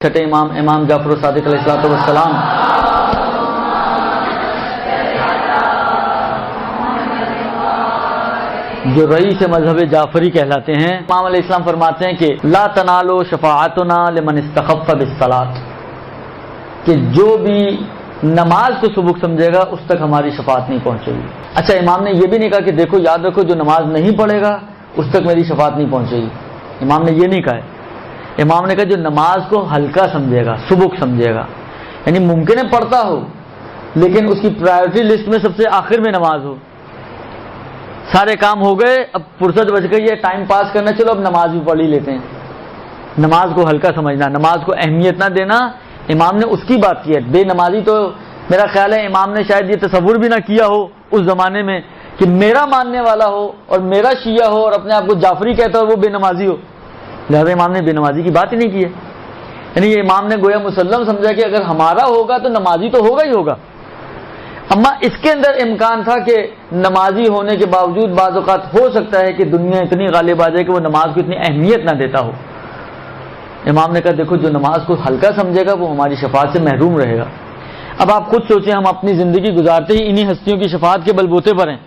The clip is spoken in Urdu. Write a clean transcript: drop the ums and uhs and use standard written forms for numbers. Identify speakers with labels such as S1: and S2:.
S1: چھٹے امام جعفر صادق علیہ السلام جو رئیس مذہب جعفری کہلاتے ہیں، امام علیہ السلام فرماتے ہیں کہ لا تنالو شفاعتنا لمن استخف بالصلاۃ، کہ جو بھی نماز کو سبک سمجھے گا اس تک ہماری شفاعت نہیں پہنچے گی۔ اچھا، امام نے یہ بھی نہیں کہا کہ دیکھو یاد رکھو جو نماز نہیں پڑھے گا اس تک میری شفاعت نہیں پہنچے گی، امام نے یہ نہیں کہا ہے۔ امام نے کہا جو نماز کو ہلکا سمجھے گا، سبک سمجھے گا، یعنی ممکن ہے پڑھتا ہو لیکن اس کی پرائیورٹی لسٹ میں سب سے آخر میں نماز ہو، سارے کام ہو گئے، اب فرصت بچ گئی ہے، ٹائم پاس کرنا، چلو اب نماز بھی پڑھ ہی لیتے ہیں۔ نماز کو ہلکا سمجھنا، نماز کو اہمیت نہ دینا، امام نے اس کی بات کی ہے۔ بے نمازی تو میرا خیال ہے امام نے شاید یہ تصور بھی نہ کیا ہو اس زمانے میں کہ میرا ماننے والا ہو اور میرا شیعہ ہو اور اپنے آپ کو جعفری کہتا ہو وہ بے نمازی ہو، لہذا امام نے بے نمازی کی بات ہی نہیں کی ہے۔ یعنی یہ امام نے گویا مسلم سمجھا کہ اگر ہمارا ہوگا تو نمازی تو ہوگا ہی ہوگا، اما اس کے اندر امکان تھا کہ نمازی ہونے کے باوجود بعض اوقات ہو سکتا ہے کہ دنیا اتنی غالب آ جائے کہ وہ نماز کو اتنی اہمیت نہ دیتا ہو۔ امام نے کہا دیکھو جو نماز کو ہلکا سمجھے گا وہ ہماری شفاعت سے محروم رہے گا۔ اب آپ خود سوچیں، ہم اپنی زندگی گزارتے ہی انہی ہستیوں کی شفاعت کے بل بوتے پر ہیں۔